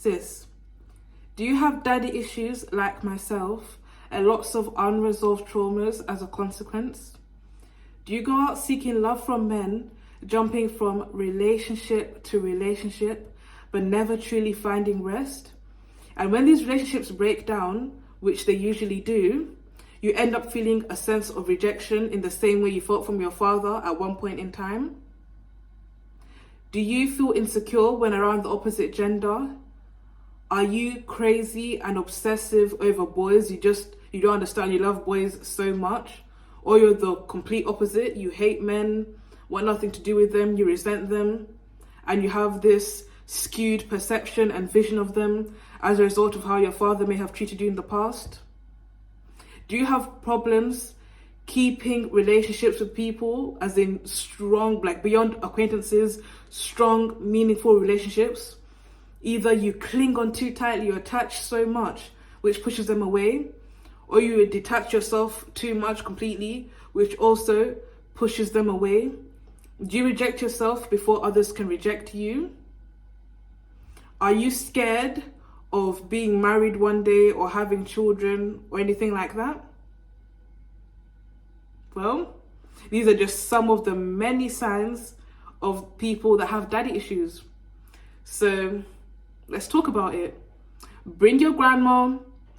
Sis, do you have daddy issues like myself and lots of unresolved traumas as a consequence? Do you go out seeking love from men, jumping from relationship to relationship, but never truly finding rest? And when these relationships break down, which they usually do, you end up feeling a sense of rejection in the same way you felt from your father at one point in time? Do you feel insecure when around the opposite gender? Are you crazy and obsessive over boys? You don't understand, you love boys so much? Or you're the complete opposite, you hate men, want nothing to do with them, you resent them, and you have this skewed perception and vision of them as a result of how your father may have treated you in the past? Do you have problems keeping relationships with people, as in strong, like beyond acquaintances, strong, meaningful relationships? Either you cling on too tightly or attach so much, which pushes them away, or you detach yourself too much completely, which also pushes them away. Do you reject yourself before others can reject you? Are you scared of being married one day or having children or anything like that? Well, these are just some of the many signs of people that have daddy issues. So let's talk about it. Bring your grandma,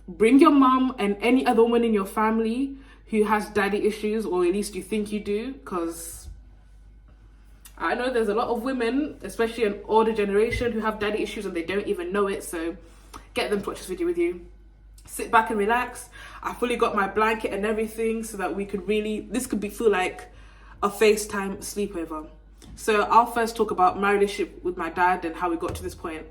bring your mom, and any other woman in your family who has daddy issues, or at least you think you do, because I know there's a lot of women, especially an older generation, who have daddy issues and they don't even know it. So get them to watch this video with you. Sit back and relax. I fully got my blanket and everything so that we could feel like a FaceTime sleepover. So I'll first talk about my relationship with my dad and how we got to this point.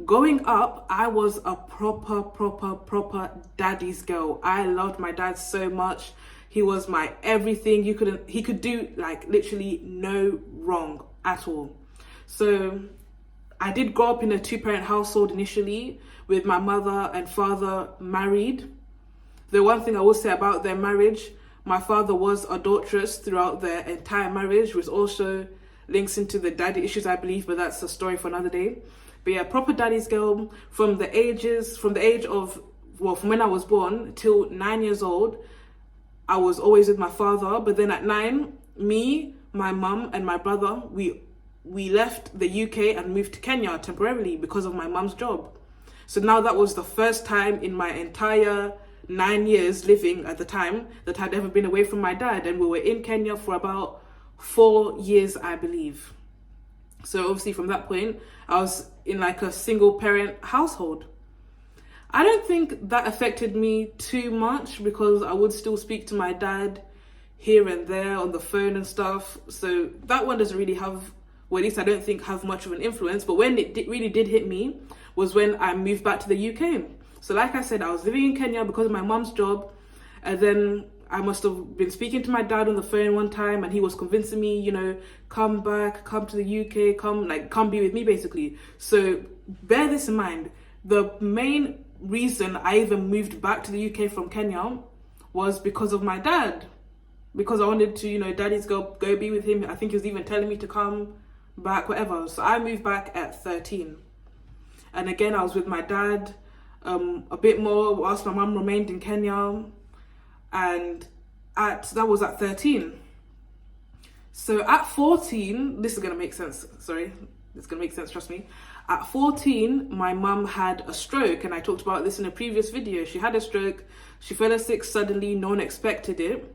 Growing up, I was a proper daddy's girl. I loved my dad so much. He was my everything. He could do like literally no wrong at all. So I did grow up in a 2-parent household initially, with my mother and father married. The one thing I will say about their marriage, my father was adulterous throughout their entire marriage, which also links into the daddy issues, I believe, but that's a story for another day. But yeah, proper daddy's girl from when I was born till 9 years old. I was always with my father, but then at 9, me, my mum, and my brother, we left the UK and moved to Kenya temporarily because of my mum's job. So now that was the first time in my entire 9 years living at the time that I'd ever been away from my dad, and we were in Kenya for about 4 years, I believe. So obviously from that point, I was in like a single parent household. I don't think that affected me too much because I would still speak to my dad here and there on the phone and stuff. So that one doesn't really have, well, at least I don't think have much of an influence. But when it really did hit me was when I moved back to the UK. So like I said, I was living in Kenya because of my mum's job. And then I must have been speaking to my dad on the phone one time and he was convincing me, come back, come to the UK, come be with me basically. So bear this in mind. The main reason I even moved back to the UK from Kenya was because of my dad. Because I wanted to, daddy's go be with him. I think he was even telling me to come back, whatever. So I moved back at 13. And again, I was with my dad a bit more whilst my mum remained in Kenya. And that was at 13. So at 14, this is going to make sense. Sorry, it's going to make sense, trust me. At 14, my mum had a stroke, and I talked about this in a previous video. She had a stroke, she fell sick suddenly, no one expected it.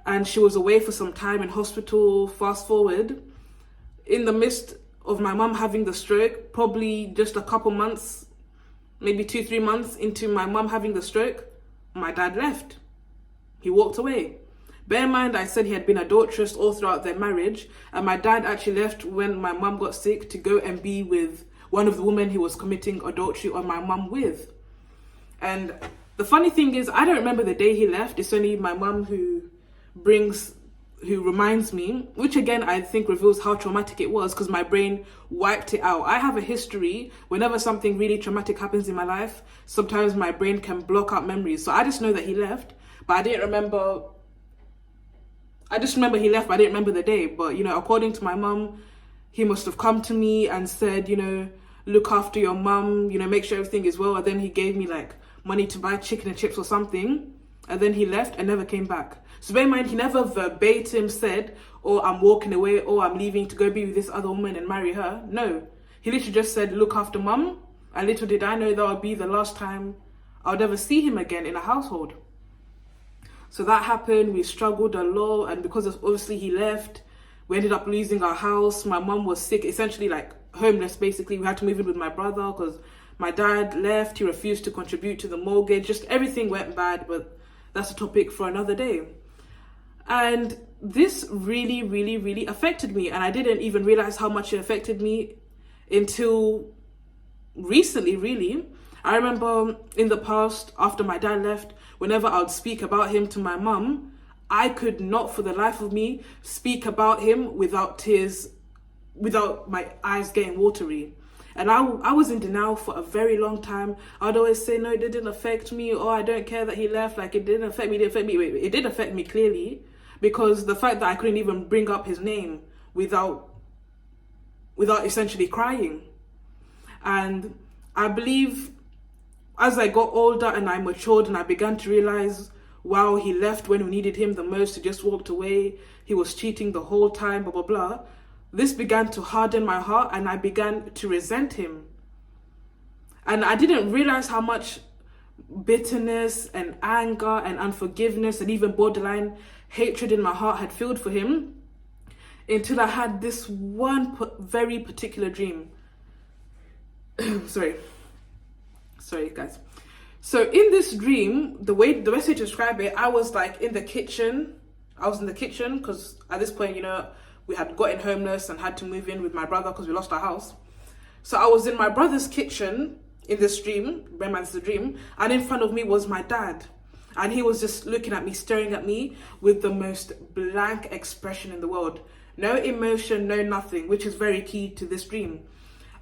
And she was away for some time in hospital. Fast forward, in the midst of my mum having the stroke, probably just a couple months, maybe 2-3 months into my mum having the stroke, my dad left. He walked away. Bear in mind, I said he had been adulterous all throughout their marriage, and my dad actually left when my mum got sick to go and be with one of the women he was committing adultery on my mum with. And the funny thing is, I don't remember the day he left. It's only my mum who reminds me, which again I think reveals how traumatic it was because my brain wiped it out. I have a history, whenever something really traumatic happens in my life, sometimes my brain can block out memories. So I just know that he left, but I just remember he left, but I didn't remember the day. But according to my mum, he must have come to me and said, look after your mum, you know, make sure everything is well. And then he gave me like money to buy chicken and chips or something. And then he left and never came back. So bear in mind, he never verbatim said, oh, I'm walking away, or I'm leaving to go be with this other woman and marry her. No, he literally just said, look after mum. And little did I know that would be the last time I would ever see him again in a household. So that happened, we struggled a lot, and because obviously he left, we ended up losing our house. My mum was sick, essentially like homeless basically. We had to move in with my brother because my dad left, he refused to contribute to the mortgage, just everything went bad, but that's a topic for another day. And this really, really, really affected me, and I didn't even realize how much it affected me until recently, really. I remember in the past, after my dad left, whenever I would speak about him to my mum, I could not for the life of me speak about him without tears, without my eyes getting watery. And I was in denial for a very long time. I'd always say, no, it didn't affect me, or I don't care that he left, like it didn't affect me, Wait, it did affect me clearly, because the fact that I couldn't even bring up his name without essentially crying. And I believe as I got older and I matured and I began to realize, wow, he left when we needed him the most, he just walked away, he was cheating the whole time, blah, blah, blah. This began to harden my heart and I began to resent him. And I didn't realize how much bitterness and anger and unforgiveness and even borderline hatred in my heart had filled for him until I had this one very particular dream. Sorry guys. So in this dream, the best way to describe it, I was like in the kitchen. I was in the kitchen because at this point, you know, we had gotten homeless and had to move in with my brother because we lost our house. So I was in my brother's kitchen in this dream, remember this is a dream, and in front of me was my dad. And he was just looking at me, staring at me with the most blank expression in the world. No emotion, no nothing, which is very key to this dream.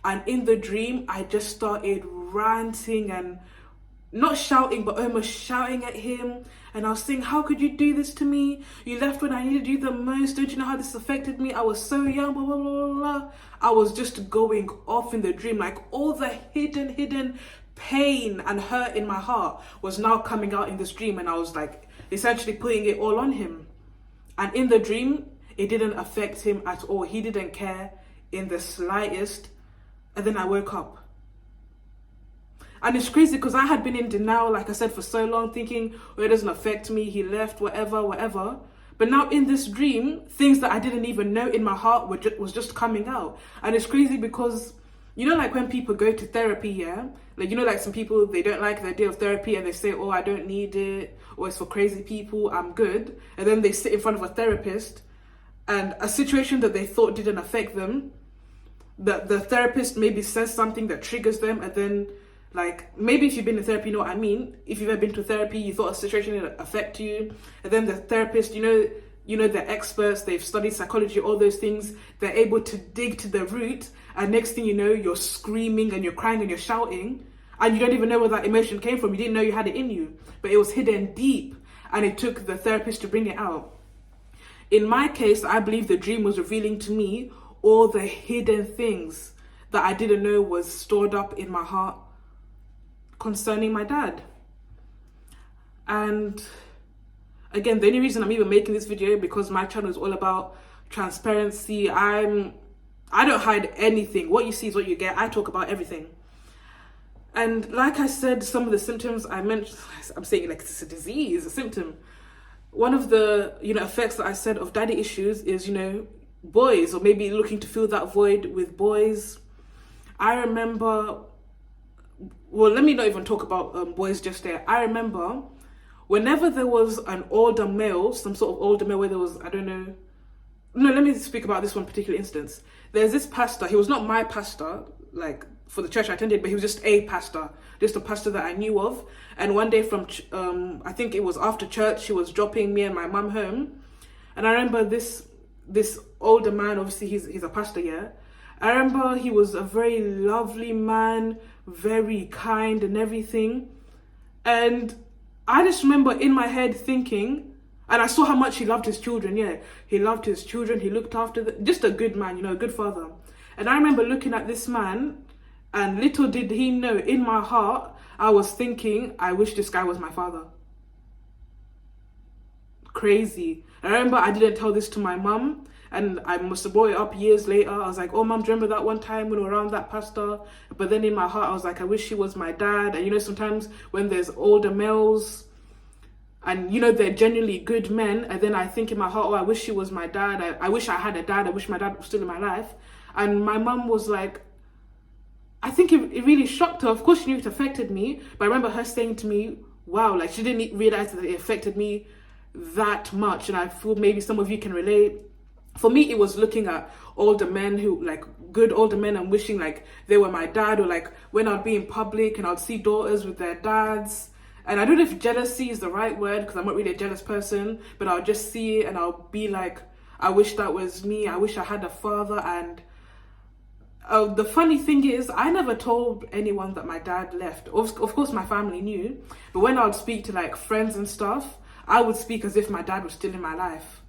And in the dream, I just started ranting and not shouting, but almost shouting at him. And I was saying, how could you do this to me? You left when I needed you the most. Don't you know how this affected me? I was so young, blah, blah, blah, blah. I was just going off in the dream. Like all the hidden pain and hurt in my heart was now coming out in this dream. And I was like, essentially putting it all on him. And in the dream, it didn't affect him at all. He didn't care in the slightest. And then I woke up. And it's crazy because I had been in denial, like I said, for so long, thinking, oh, it doesn't affect me, he left, whatever. But now in this dream, things that I didn't even know in my heart was just coming out. And it's crazy because, you know, like when people go to therapy, yeah? Like, you know, like some people, they don't like the idea of therapy and they say, oh, I don't need it, or it's for crazy people, I'm good. And then they sit in front of a therapist and a situation that they thought didn't affect them, the therapist maybe says something that triggers them, and then like maybe if you've been in therapy, you know what I mean. If you've ever been to therapy, you thought a situation would affect you, and then the therapist, you know, they're experts, they've studied psychology, all those things. They're able to dig to the root, and next thing you know, you're screaming and you're crying and you're shouting, and you don't even know where that emotion came from. You didn't know you had it in you, but it was hidden deep, and it took the therapist to bring it out. In my case, I believe the dream was revealing to me all the hidden things that I didn't know was stored up in my heart concerning my dad. And again, the only reason I'm even making this video because my channel is all about transparency. I don't hide anything. What you see is what you get. I talk about everything. And like I said, some of the symptoms I mentioned, I'm saying like it's a disease, a symptom. One of the, you know, effects that I said of daddy issues is, you know, boys, or maybe looking to fill that void with boys. I remember, well, let me not even talk about boys just there. I remember whenever there was an older male, some sort of older male where there was, I don't know. No, let me speak about this one particular instance. There's this pastor, he was not my pastor, like for the church I attended, but he was just a pastor that I knew of. And one day from, I think it was after church, he was dropping me and my mum home. And I remember this older man, obviously he's a pastor, yeah. I remember he was a very lovely man, very kind and everything. And I just remember in my head thinking, and I saw how much he loved his children, yeah. He loved his children, he looked after them, just a good man, you know, a good father. And I remember looking at this man And little did he know, in my heart, I was thinking, I wish this guy was my father. Crazy. I remember I didn't tell this to my mum, and I must have brought it up years later. I was like, oh, mum, do you remember that one time when we were around that pastor? But then in my heart, I was like, I wish he was my dad. And sometimes when there's older males, and they're genuinely good men, and then I think in my heart, oh, I wish he was my dad. I wish I had a dad. I wish my dad was still in my life. And my mum was like, I think it really shocked her. Of course, she knew it affected me, but I remember her saying to me, wow, like she didn't realize that it affected me that much. And I feel maybe some of you can relate. For me, it was looking at older men who, like good older men, and wishing like they were my dad, or like when I'd be in public and I'd see daughters with their dads. And I don't know if jealousy is the right word, because I'm not really a jealous person, but I'll just see it and I'll be like, I wish that was me. I wish I had a father. And the funny thing is, I never told anyone that my dad left. Of course, my family knew. But when I would speak to like friends and stuff, I would speak as if my dad was still in my life.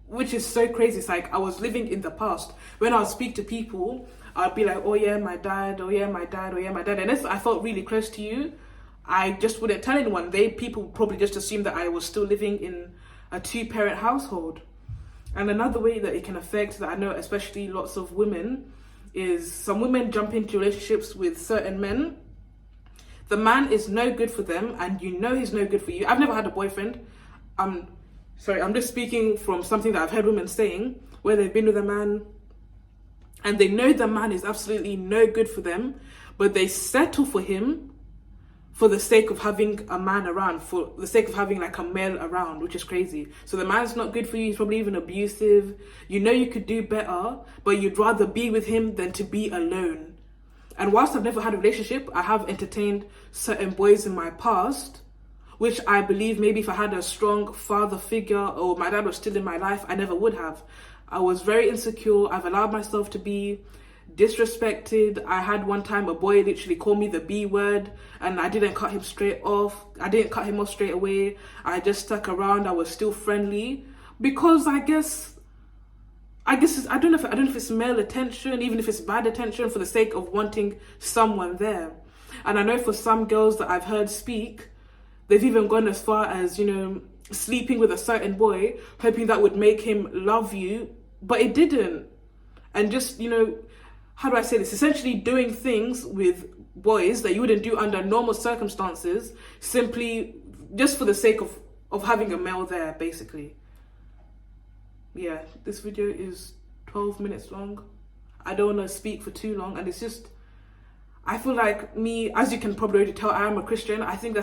Which is so crazy. It's like I was living in the past. When I would speak to people, I'd be like, oh yeah, my dad, oh yeah, my dad, oh yeah, my dad. And if I felt really close to you, I just wouldn't tell anyone. People probably just assumed that I was still living in a 2-parent household. And another way that it can affect, that I know especially lots of women, is some women jump into relationships with certain men. The man is no good for them, and he's no good for you. I've never had a boyfriend. I'm just speaking from something that I've heard women saying, where they've been with a man and they know the man is absolutely no good for them, but they settle for him for the sake of having a man around, for the sake of having like a male around, which is crazy. So the man's not good for you, he's probably even abusive. You could do better, but you'd rather be with him than to be alone. And whilst I've never had a relationship, I have entertained certain boys in my past, which I believe maybe if I had a strong father figure, or my dad was still in my life, I never would have. I was very insecure. I've allowed myself to be disrespected. I had one time a boy literally called me the B word, and I didn't cut him straight off. I didn't cut him off straight away. I just stuck around. I was still friendly because I don't know if it's male attention, even if it's bad attention, for the sake of wanting someone there. And I know for some girls that I've heard speak, they've even gone as far as, sleeping with a certain boy, hoping that would make him love you, but it didn't. And just, how do I say this? Essentially doing things with boys that you wouldn't do under normal circumstances, simply just for the sake of having a male there, basically. Yeah, this video is 12 minutes long. I don't want to speak for too long, and I feel like me, as you can probably already tell, I am a Christian. I think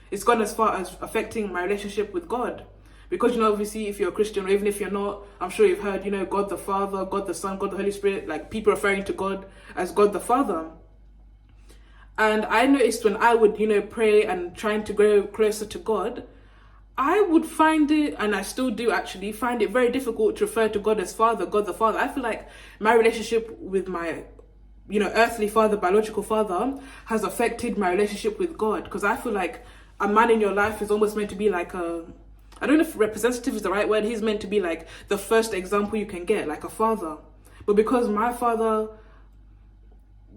it's gone as far as affecting my relationship with God. Because, obviously, if you're a Christian, or even if you're not, I'm sure you've heard, God the Father, God the Son, God the Holy Spirit, like people referring to God as God the Father. And I noticed when I would, pray and trying to grow closer to God, I would find it, and I still do actually, find it very difficult to refer to God as Father, God the Father. I feel like my relationship with my, earthly father, biological father, has affected my relationship with God. Because I feel like a man in your life is almost meant to be like I don't know if representative is the right word. He's meant to be like the first example you can get, like a father. But because my father,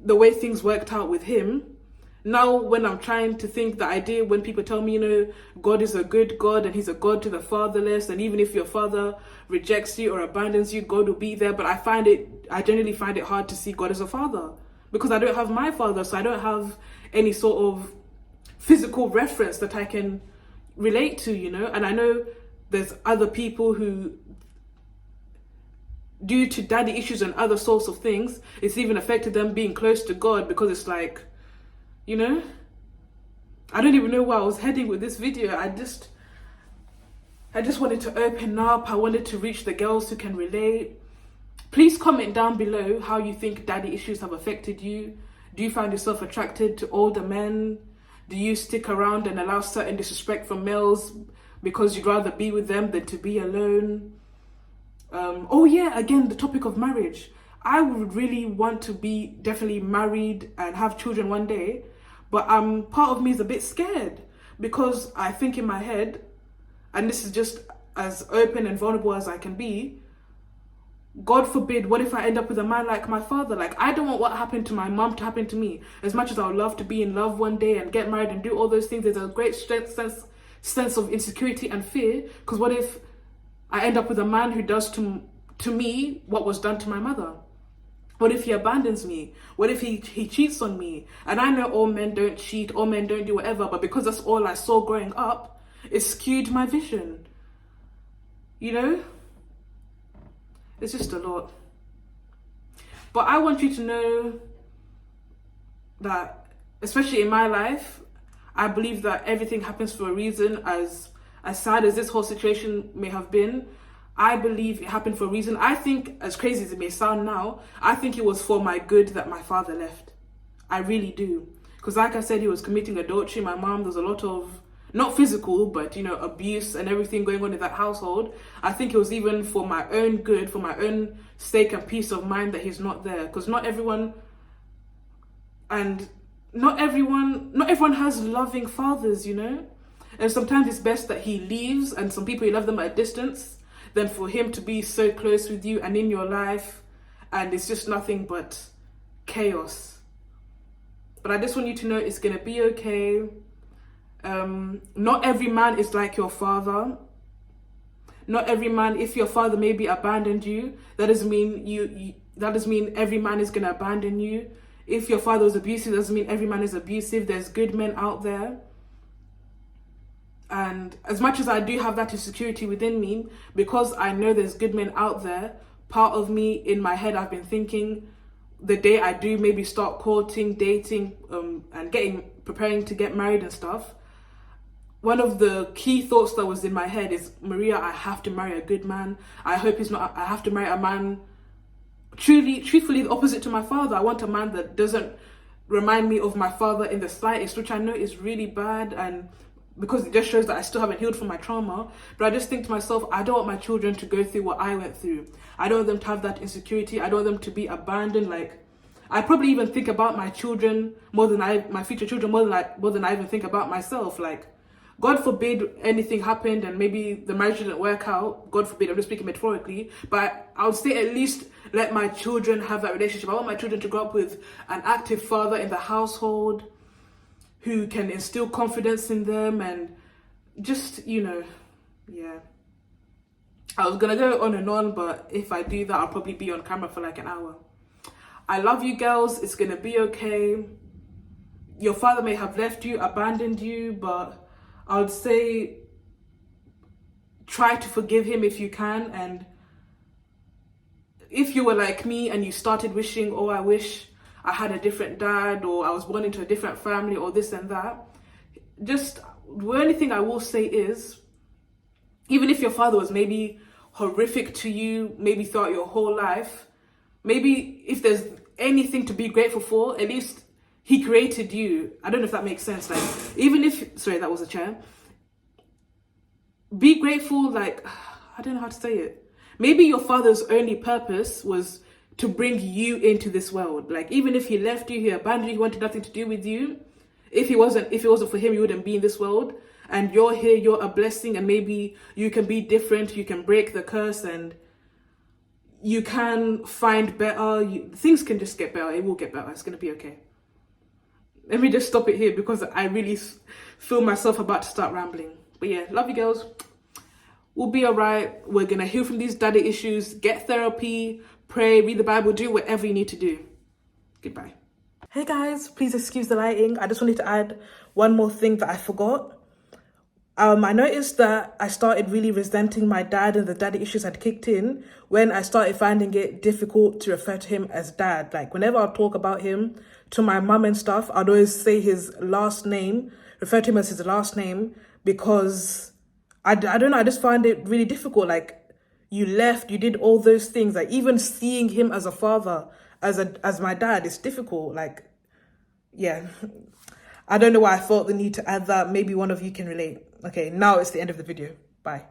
the way things worked out with him, now when I'm trying to think the idea, when people tell me, God is a good God and he's a God to the fatherless, and even if your father rejects you or abandons you, God will be there. But I generally find it hard to see God as a father, because I don't have my father, so I don't have any sort of physical reference that I can relate to, and I know there's other people who, due to daddy issues and other sorts of things, it's even affected them being close to God, because it's like, I don't even know where I was heading with this video. I just wanted to open up. I wanted to reach the girls who can relate. Please comment down below how you think daddy issues have affected you. Do you find yourself attracted to older men? Do you stick around and allow certain disrespect from males because you'd rather be with them than to be alone? Again, the topic of marriage. I would really want to be definitely married and have children one day, but part of me is a bit scared, because I think in my head, and this is just as open and vulnerable as I can be, God forbid, what if I end up with a man like my father? Like, I don't want what happened to my mom to happen to me. As much as I would love to be in love one day and get married and do all those things, there's a great sense of insecurity and fear. Because what if I end up with a man who does to me what was done to my mother? What if he abandons me? What if he cheats on me? And I know all men don't cheat, all men don't do whatever, but because that's all I saw growing up, it skewed my vision. You know? It's just a lot. But I want you to know that, especially in my life, I believe that everything happens for a reason. As sad as this whole situation may have been, I believe it happened for a reason. I think, as crazy as it may sound now, I think it was for my good that my father left. I really do. Because like I said, he was committing adultery. My mom, there's a lot of, not physical, but, you know, abuse and everything going on in that household. I think it was even for my own good, for my own sake and peace of mind that he's not there. Because not everyone has loving fathers, you know? And sometimes it's best that he leaves, and some people, you love them at a distance, than for him to be so close with you and in your life, and it's just nothing but chaos. But I just want you to know it's going to be okay. Not every man is like your father. Not every man, if your father maybe abandoned you, that doesn't mean every man is going to abandon you. If your father was abusive, doesn't mean every man is abusive. There's good men out there. And as much as I do have that insecurity within me, because I know there's good men out there, part of me in my head, I've been thinking, the day I do maybe start courting, dating, and preparing to get married and stuff, one of the key thoughts that was in my head is, Maria, I have to marry a good man. I hope I have to marry a man truthfully the opposite to my father. I want a man that doesn't remind me of my father in the slightest, which I know is really bad, and because it just shows that I still haven't healed from my trauma. But I just think to myself, I don't want my children to go through what I went through. I don't want them to have that insecurity. I don't want them to be abandoned. Like, I probably even think about my children my future children more than I even think about myself. Like, God forbid anything happened and maybe the marriage didn't work out. God forbid, I'm just speaking metaphorically. But I would say at least let my children have that relationship. I want my children to grow up with an active father in the household who can instill confidence in them, and just, you know, yeah. I was gonna go on and on, but if I do that, I'll probably be on camera for like an hour. I love you girls. It's gonna be okay. Your father may have left you, abandoned you, but I would say try to forgive him if you can. And if you were like me and you started wishing, oh, I wish I had a different dad, or I was born into a different family, or this and that, just the only thing I will say is, even if your father was maybe horrific to you, maybe throughout your whole life, maybe if there's anything to be grateful for, at least he created you. I don't know if that makes sense. Like, even if, sorry, that was a chair. Be grateful, like, I don't know how to say it. Maybe your father's only purpose was to bring you into this world. Like, even if he left you, he abandoned you, he wanted nothing to do with you. If it wasn't for him, you wouldn't be in this world. And you're here, you're a blessing, and maybe you can be different, you can break the curse, and you can find better. Things can just get better. It will get better. It's going to be okay. Let me just stop it here because I really feel myself about to start rambling. But yeah, love you girls. We'll be all right. We're going to heal from these daddy issues, get therapy, pray, read the Bible, do whatever you need to do. Goodbye. Hey guys, please excuse the lighting. I just wanted to add one more thing that I forgot. I noticed that I started really resenting my dad, and the daddy issues had kicked in when I started finding it difficult to refer to him as dad. Like, whenever I talk about him to my mum and stuff, I'd always say his last name, refer to him as his last name, because I don't know, I just find it really difficult. Like, you left, you did all those things. Like, even seeing him as a father, as my dad, is difficult. Like, yeah. I don't know why I felt the need to add that. Maybe one of you can relate. Okay, now it's the end of the video. Bye.